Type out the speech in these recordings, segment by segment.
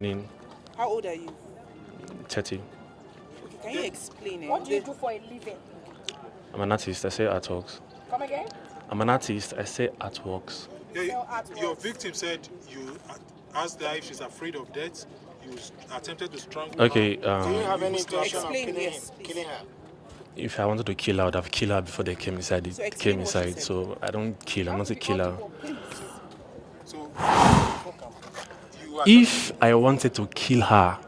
Nin, How old are you? 30. Okay, can you explain it? What do you do for a living? I'm an artist. I say artworks. Come again? I'm an artist. I say artworks. Yeah, your victim said you asked her if she's afraid of death. You attempted to strangle Okay. her. Do you have any You intention of Explain, killing yes, him, please. killing her? If I wanted to kill her, I would have killed her before they came inside. So It explain came what you inside. said. So I don't kill. I'm not a killer. So If I wanted to kill her,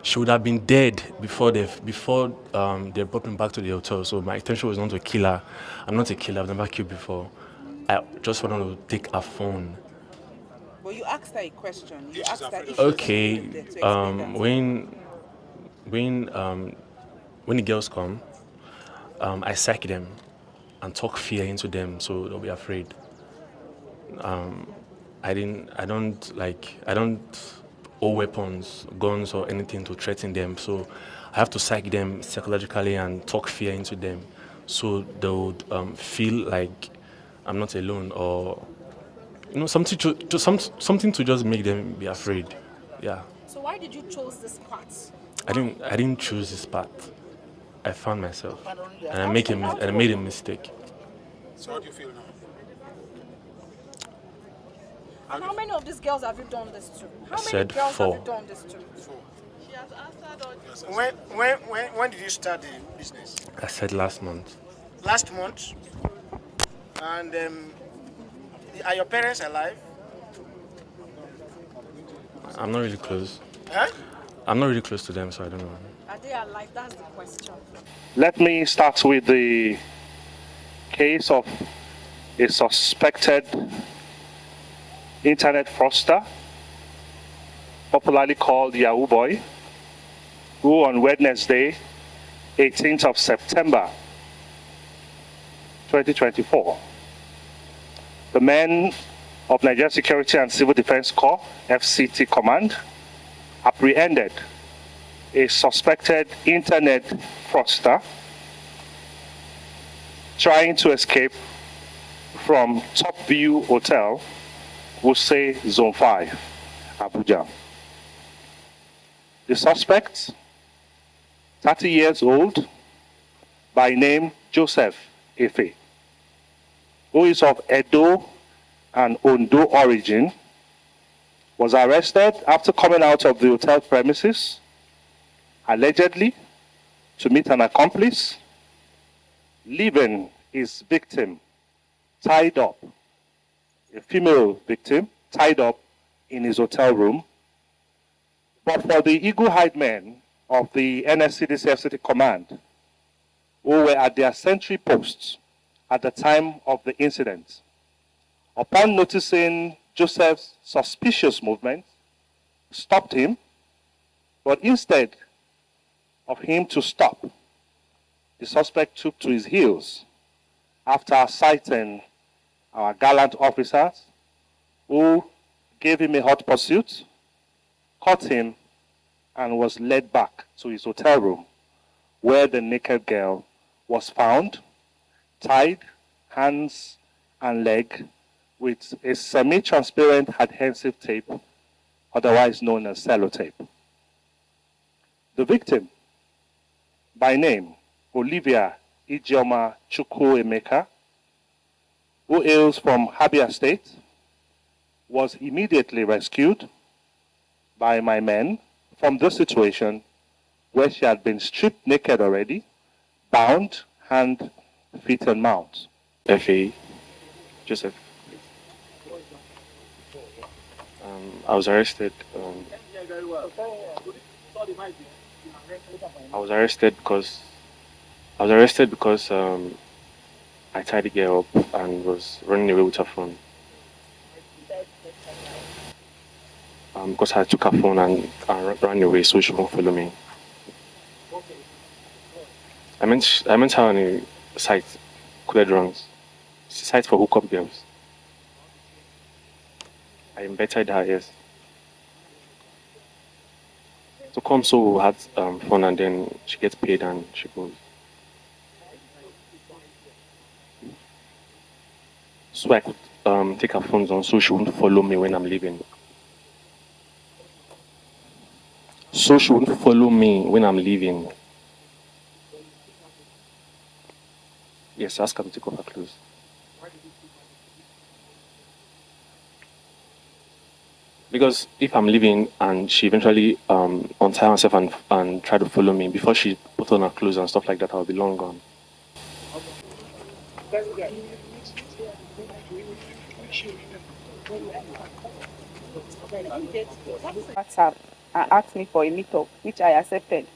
she would have been dead before they brought me back to the hotel. So my intention was not to kill her. I'm not a killer. I've never killed before. I just wanted to take her phone. But you asked her a question. You If she's asked her afraid if of she's Okay. afraid of death. So explain that. When the girls come, I psych them and talk fear into them so they'll be afraid. I don't owe weapons, guns or anything to threaten them. So I have to psych them psychologically and talk fear into them so they would feel like I'm not alone, or something something to just make them be afraid. Yeah. So why did you choose this path? I didn't choose this path. I found myself, and I made a mistake. So how do you feel now? And how many of these girls have you done this to? How many said girls 4. have you done this to? She has answered all. When did you start the business? I said last month. Last month. And are your parents alive? I'm not really close. Huh? I'm not really close to them, so I don't know. Are they alive? That's the question. Let me start with the case of a suspected internet fraudster, popularly called Yahoo Boy, who on Wednesday, 18th of September, 2024, the men of Nigeria Security and Civil Defense Corps, FCT Command, apprehended a suspected internet fraudster trying to escape from Top View Hotel, Wuse Zone 5, Abuja. The suspect, 30 years old, by name Joseph Efe, who is of Edo and Ondo origin, was arrested after coming out of the hotel premises, allegedly to meet an accomplice, leaving his victim tied up, a female victim tied up in his hotel room. But for the eagle-eyed men of the NSCDC FCT Command, who were at their sentry posts at the time of the incident, upon noticing Joseph's suspicious movement, stopped him, but instead of him to stop, the suspect took to his heels after citing our gallant officers who gave him a hot pursuit, caught him, and was led back to his hotel room, where the naked girl was found, tied hands and leg with a semi-transparent adhesive tape, otherwise known as sellotape. The victim, by name Olivia Ijeoma Chukwuemeka, who hails from Abia State, was immediately rescued by my men from the situation where she had been stripped naked already, bound, hand, feet, and mouth. Effie, Joseph. I was arrested. I was arrested because I tied the girl up and was running away with her phone. Because I took her phone and ran away, so she won't follow me. I meant her on a site, coded wrongs. It's a site for hookup girls. I embedded her, yes. So come, so we had fun, and then she gets paid and she goes. So I could take her phones on so she won't follow me when I'm leaving. So she won't follow me when I'm leaving. Yes, ask her to take off her clothes. Because if I'm leaving and she eventually untie herself and try to follow me before she put on her clothes and stuff like that, I'll be long gone. WhatsApp and asked me for a meetup, which I accepted.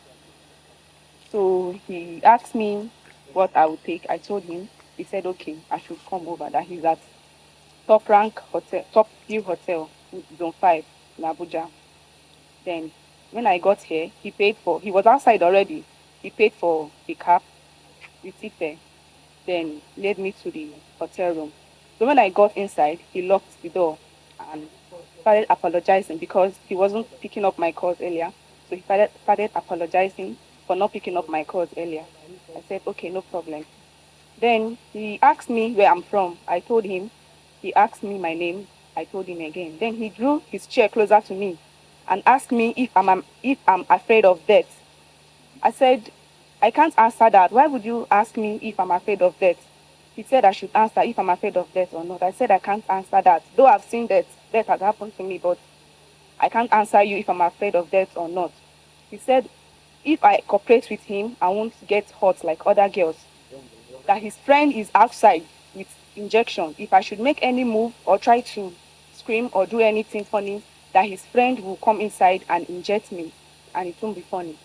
So he asked me what I would take. I told him. He said, okay, I should come over. That he's at Top Rank Hotel, Top View Hotel, Zone 5 in Abuja. Then when I got here, he was outside already. He paid for the cab, the ticket, then led me to the hotel room. So when I got inside, he locked the door and started apologizing because he wasn't picking up my calls earlier. So he started apologizing for not picking up my calls earlier. I said, okay, no problem. Then he asked me where I'm from. I told him. He asked me my name. I told him again. Then he drew his chair closer to me and asked me if I'm afraid of death. I said, I can't answer that. Why would you ask me if I'm afraid of death? He said I should answer if I'm afraid of death or not. I said I can't answer that. Though I've seen death has happened to me, but I can't answer you if I'm afraid of death or not. He said if I cooperate with him, I won't get hurt like other girls. That his friend is outside with injection. If I should make any move or try to scream or do anything funny, that his friend will come inside and inject me and it won't be funny.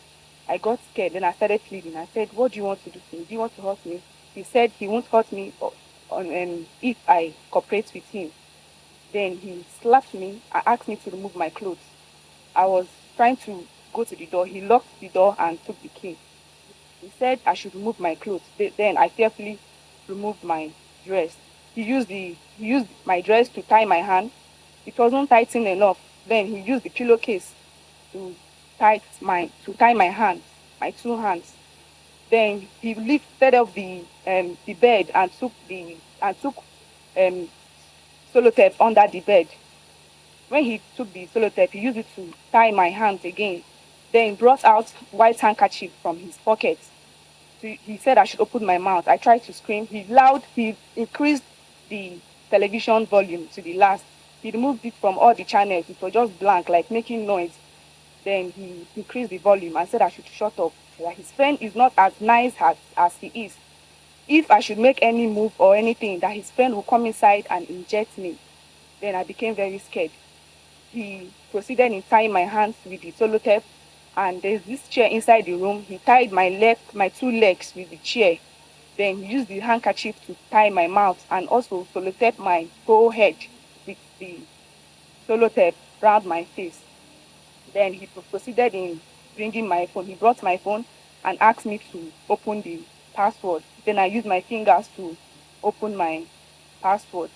I got scared. Then I started pleading. I said, what do you want to do to me? Do you want to hurt me? He said he won't hurt me if I cooperate with him. Then he slapped me and asked me to remove my clothes. I was trying to go to the door. He locked the door and took the key. He said I should remove my clothes. Then I carefully removed my dress. He used my dress to tie my hand. It wasn't tightened enough. Then he used the pillowcase to tie my hands, my two hands. Then he lifted up the bed and took um sellotape under the bed. When he took the sellotape, he used it to tie my hands again. Then brought out white handkerchief from his pocket. So he said I should open my mouth. I tried to scream. He increased the television volume to the last. He removed it from all the channels. It was just blank, like making noise. Then he increased the volume and said I should shut up. That his friend is not as nice as he is. If I should make any move or anything, that his friend will come inside and inject me. Then I became very scared. He proceeded in tying my hands with the sellotape, and there's this chair inside the room. He tied my two legs with the chair. Then he used the handkerchief to tie my mouth and also sellotape my whole head with the sellotape around my face. Then he proceeded in bringing my phone. He brought my phone and asked me to open the password. Then I used my fingers to open my password.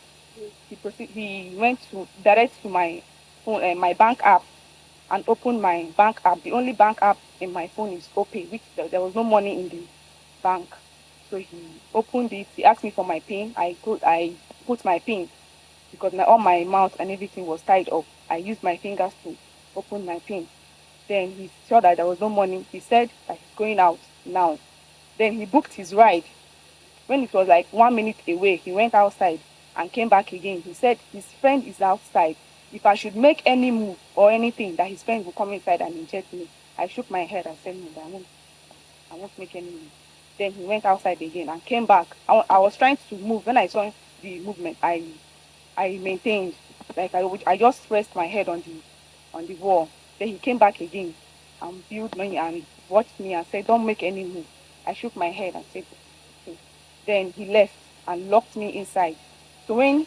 He went to direct to my phone, my bank app, and opened my bank app. The only bank app in my phone is OPay, which there was no money in the bank. So he opened it. He asked me for my PIN. I put my PIN because all my mouth and everything was tied up. I used my fingers to open my PIN. Then he saw that there was no money. He said that he's going out now. Then he booked his ride. When it was like 1 minute away, he went outside and came back again. He said his friend is outside. If I should make any move or anything, that his friend will come inside and inject me. I shook my head and said, no, I won't make any move. Then he went outside again and came back. I was trying to move. When I saw the movement, I maintained. Like I just pressed my head on the wall. Then he came back again and viewed me and watched me and said, don't make any move. I shook my head and said, okay. Then he left and locked me inside. So when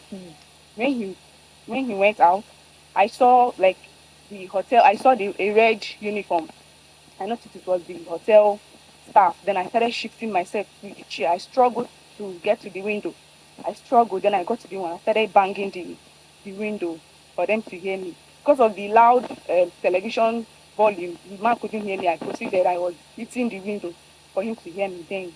he went out, I saw like the hotel. I saw a red uniform. I noticed it was the hotel staff. Then I started shifting myself with the chair. I struggled to get to the window. I struggled. Then I got to the one. I started banging the window for them to hear me. Because of the loud television volume, the man couldn't hear me. I proceeded. I was hitting the window for him to hear me. Then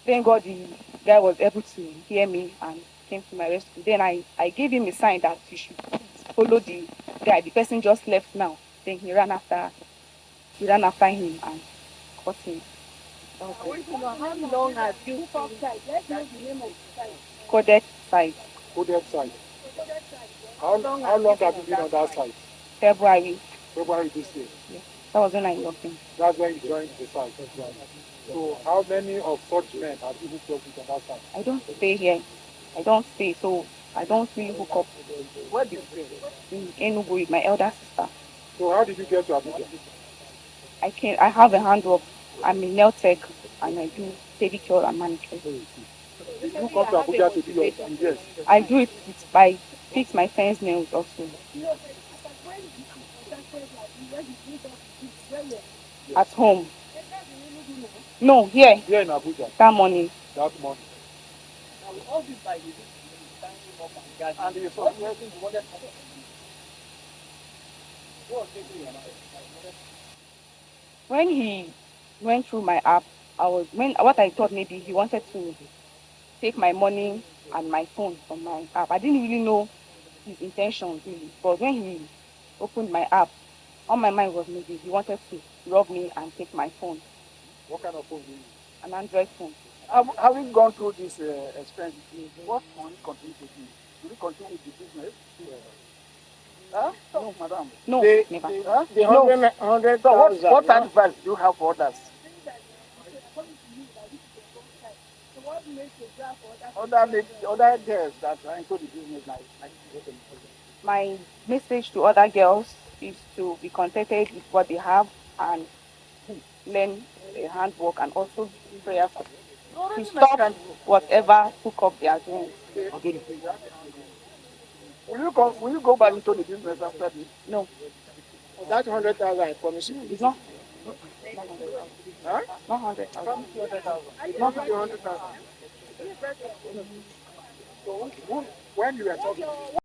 thank God the guy was able to hear me and came to my rescue. Then I gave him a sign that he should follow the guy. The person just left now. Then he ran after we ran after him and caught him. I want to know how long have you Hookup site? Let's know the name of the site. Coded site, Coded site. How long have you been on that site? February. February this year. Yeah. That was when I logged in. That's when you joined the site. So how many of such men have you hooked up with on that site? I don't stay here. I don't stay, so I don't really hook up. Where do you stay? In Enugu with my elder sister. So how did you get to Abuja? I have a handwork. I'm in nail tech and I do pedicure and manicure. Did you come to Abuja to do your yes? I do it by fix my friend's nails also. At home. No, here. Here in Abuja. That morning. That morning. And you saw when he went through my app, what I thought maybe he wanted to take my money and my phone from my app. I didn't really know his intentions really, but when he opened my app, on my mind was maybe he wanted to rob me and take my phone. What kind of phone do you use? An Android phone. Having gone through this experience, what will you continue to do? Will you continue with the business? Huh? No, madam. No, The never. the 100,000. So what advice do you have for others? Other girls that are into the business like My message to other girls is to be contented with what they have and learn handwork and also prayerful. To stop whatever hookup they are doing. Will you go back into the business after this? No, That 100,000 I promise you. it's not. Huh? Not 100,000. Not 100,000. So when you were talking